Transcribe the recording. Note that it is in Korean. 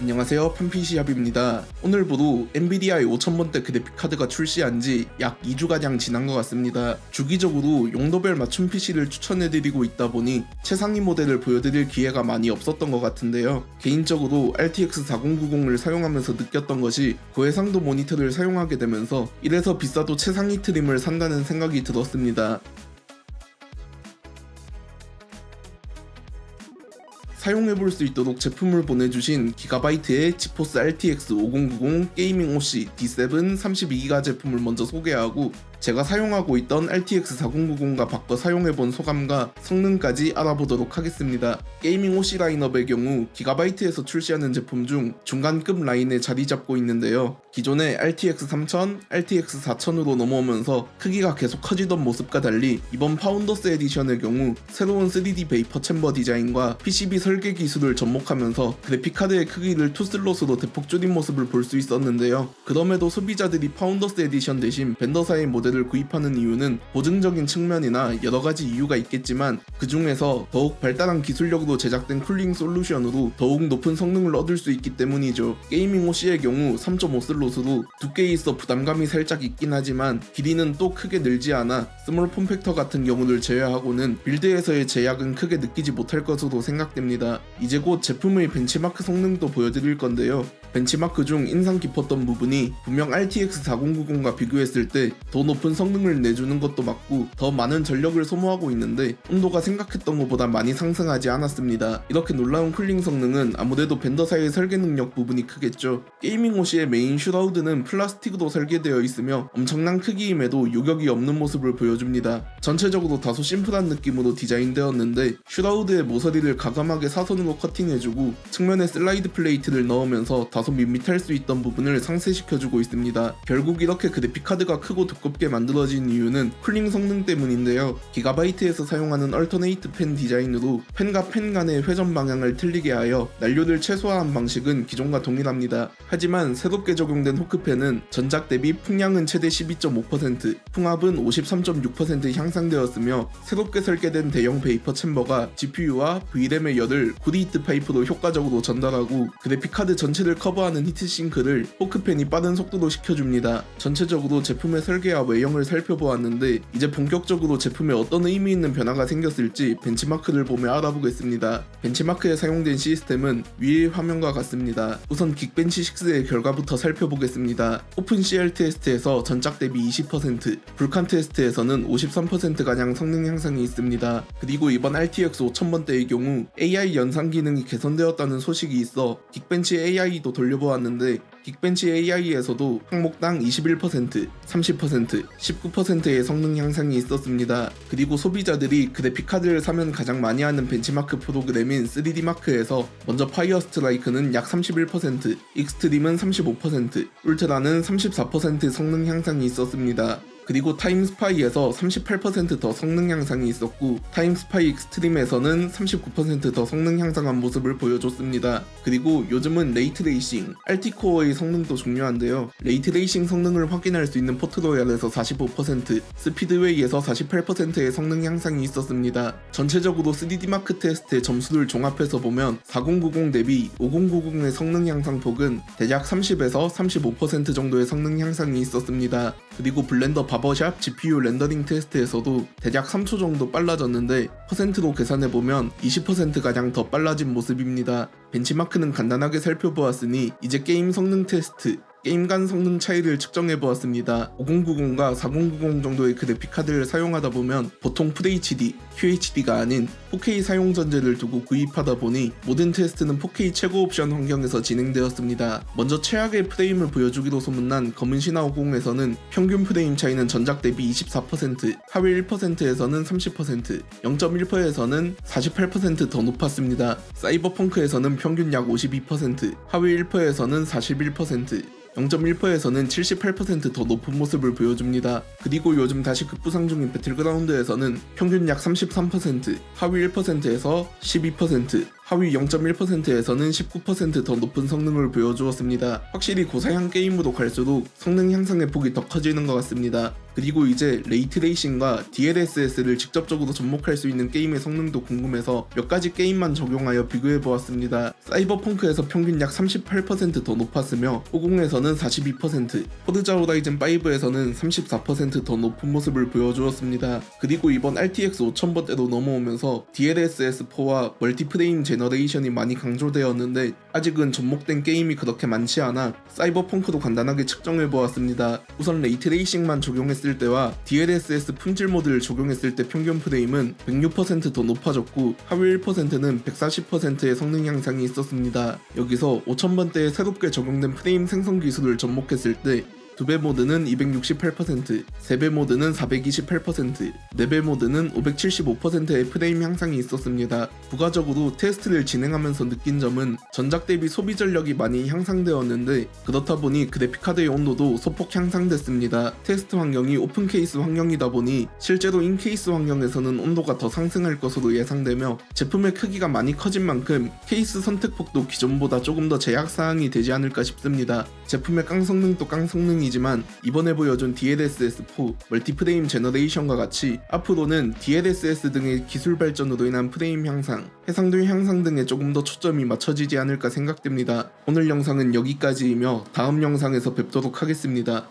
안녕하세요, 팜피시합입니다. 오늘부로 엔비디아의 5000번대 그래픽카드가 출시한 지 약 2주가량 지난 것 같습니다. 주기적으로 용도별 맞춤 PC를 추천해드리고 있다 보니 최상위 모델을 보여드릴 기회가 많이 없었던 것 같은데요. 개인적으로 RTX 4090을 사용하면서 느꼈던 것이 고해상도 모니터를 사용하게 되면서 이래서 비싸도 최상위 트림을 산다는 생각이 들었습니다. 사용해볼 수 있도록 제품을 보내주신 기가바이트의 지포스 RTX 5090 게이밍 OC D7 32기가 제품을 먼저 소개하고 제가 사용하고 있던 RTX 4090과 바꿔 사용해본 소감과 성능까지 알아보도록 하겠습니다. 게이밍 OC 라인업의 경우 기가바이트에서 출시하는 제품 중 중간급 라인에 자리 잡고 있는데요. 기존의 RTX 3000, RTX 4000으로 넘어오면서 크기가 계속 커지던 모습과 달리 이번 파운더스 에디션의 경우 새로운 3D 베이퍼 챔버 디자인과 PCB 설계 기술을 접목하면서 그래픽카드의 크기를 2슬롯으로 대폭 줄인 모습을 볼 수 있었는데요. 그럼에도 소비자들이 파운더스 에디션 대신 벤더사의 모델을 구입하는 이유는 보증적인 측면이나 여러가지 이유가 있겠지만 그 중에서 더욱 발달한 기술력으로 제작된 쿨링 솔루션으로 더욱 높은 성능을 얻을 수 있기 때문이죠. 게이밍 OC의 경우 3.5슬롯으로 두께 있어 부담감이 살짝 있긴 하지만 길이는 또 크게 늘지 않아 스몰 폼팩터 같은 경우를 제외하고는 빌드에서의 제약은 크게 느끼지 못할 것으로 생각됩니다. 이제 곧 제품의 벤치마크 성능도 보여드릴 건데요. 벤치마크 중 인상 깊었던 부분이 분명 RTX 4090과 비교했을 때 더 높은 성능을 내주는 것도 맞고 더 많은 전력을 소모하고 있는데 온도가 생각했던 것보다 많이 상승하지 않았습니다. 이렇게 놀라운 쿨링 성능은 아무래도 벤더사의 설계 능력 부분이 크겠죠. 게이밍 OC의 메인 슈라우드는 플라스틱으로 설계되어 있으며 엄청난 크기임에도 요격이 없는 모습을 보여줍니다. 전체적으로 다소 심플한 느낌으로 디자인되었는데 슈라우드의 모서리를 가감하게 사선으로 커팅해주고 측면에 슬라이드 플레이트를 넣으면서 다소 밋밋할 수 있던 부분을 상쇄시켜주고 있습니다. 결국 이렇게 그래픽카드가 크고 두껍게 만들어진 이유는 쿨링 성능 때문인데요. 기가바이트에서 사용하는 얼터네이트 팬 디자인으로 팬과 팬 간의 회전 방향을 틀리게 하여 난료를 최소화한 방식은 기존과 동일합니다. 하지만 새롭게 적용된 호크팬은 전작 대비 풍량은 최대 12.5%, 풍압은 53.6% 향상되었으며 새롭게 설계된 대형 베이퍼 챔버가 GPU와 VRAM의 열을 구리히트 파이프로 효과적으로 전달하고 그래픽카드 전체를 커버하는 히트싱크를 호크팬이 빠른 속도로 시켜줍니다. 전체적으로 제품의 설계와 외형을 살펴보았는데 이제 본격적으로 제품에 어떤 의미 있는 변화가 생겼을지 벤치마크를 보며 알아보겠습니다. 벤치마크에 사용된 시스템은 위의 화면과 같습니다. 우선 긱벤치 6의 결과부터 살펴보겠습니다. 오픈 CR 테스트에서 전작 대비 20%, 불칸 테스트에서는 53%가량 성능 향상이 있습니다. 그리고 이번 RTX 5000번대의 경우 AI 연산 기능이 개선되었다는 소식이 있어 긱벤치 AI도 돌려보았는데 긱벤치 AI에서도 항목당 21%, 30%, 19%의 성능 향상이 있었습니다. 그리고 소비자들이 그래픽카드를 사면 가장 많이 하는 벤치마크 프로그램인 3D마크에서 먼저 파이어 스트라이크는 약 31%, 익스트림은 35%, 울트라는 34% 성능 향상이 있었습니다. 그리고 타임스파이에서 38% 더 성능 향상이 있었고 타임스파이 익스트림에서는 39% 더 성능 향상한 모습을 보여줬습니다. 그리고 요즘은 레이트레이싱, RT코어의 성능도 중요한데요. 레이트레이싱 성능을 확인할 수 있는 포트로얄에서 45%, 스피드웨이에서 48%의 성능 향상이 있었습니다. 전체적으로 3D마크 테스트의 점수를 종합해서 보면 4090 대비 5090의 성능 향상폭은 대략 30에서 35% 정도의 성능 향상이 있었습니다. 그리고 블렌더 바버샵 GPU 렌더링 테스트에서도 대략 3초 정도 빨라졌는데 퍼센트로 계산해보면 20%가량 더 빨라진 모습입니다. 벤치마크는 간단하게 살펴보았으니 이제 게임 성능 테스트, 게임 간 성능 차이를 측정해보았습니다. 5090과 4090 정도의 그래픽카드를 사용하다 보면 보통 FHD, QHD가 아닌 4K 사용 전제를 두고 구입하다 보니 모든 테스트는 4K 최고 옵션 환경에서 진행되었습니다. 먼저 최악의 프레임을 보여주기로 소문난 검은 신화 50에서는 평균 프레임 차이는 전작 대비 24%, 하위 1%에서는 30%, 0.1%에서는 48% 더 높았습니다. 사이버펑크에서는 평균 약 52%, 하위 1%에서는 41%, 0.1%에서는 78% 더 높은 모습을 보여줍니다. 그리고 요즘 다시 급부상 중인 배틀그라운드에서는 평균 약 33%, 하위 1%에서 12%, 하위 0.1%에서는 19% 더 높은 성능을 보여주었습니다. 확실히 고사양 게임으로 갈수록 성능 향상의 폭이 더 커지는 것 같습니다. 그리고 이제 레이트레이싱과 DLSS를 직접적으로 접목할 수 있는 게임의 성능도 궁금해서 몇 가지 게임만 적용하여 비교해보았습니다. 사이버펑크에서 평균 약 38% 더 높았으며 50에서는 42%, 포르자 호라이즌 5에서는 34% 더 높은 모습을 보여주었습니다. 그리고 이번 RTX 5000번대로 넘어오면서 DLSS4와 멀티프레임 제너레이션이 많이 강조되었는데 아직은 접목된 게임이 그렇게 많지 않아 사이버펑크도 간단하게 측정해보았습니다. 우선 레이트레이싱만 적용했을 때와 DLSS 품질 모드를 적용했을 때 평균 프레임은 106% 더 높아졌고 하위 1%는 140%의 성능 향상이 있었습니다. 여기서 5000번대에 새롭게 적용된 프레임 생성 기술을 접목했을 때 2배 모드는 268%, 3배 모드는 428%, 4배 모드는 575%의 프레임 향상이 있었습니다. 부가적으로 테스트를 진행하면서 느낀 점은 전작 대비 소비 전력이 많이 향상되었는데 그렇다 보니 그래픽카드의 온도도 소폭 향상됐습니다. 테스트 환경이 오픈 케이스 환경이다 보니 실제로 인케이스 환경에서는 온도가 더 상승할 것으로 예상되며 제품의 크기가 많이 커진 만큼 케이스 선택폭도 기존보다 조금 더 제약사항이 되지 않을까 싶습니다. 제품의 깡성능도 깡성능이지만 이번에 보여준 DLSS4, 멀티프레임 제너레이션과 같이 앞으로는 DLSS 등의 기술 발전으로 인한 프레임 향상, 해상도 향상 등에 조금 더 초점이 맞춰지지 않을까 생각됩니다. 오늘 영상은 여기까지이며 다음 영상에서 뵙도록 하겠습니다.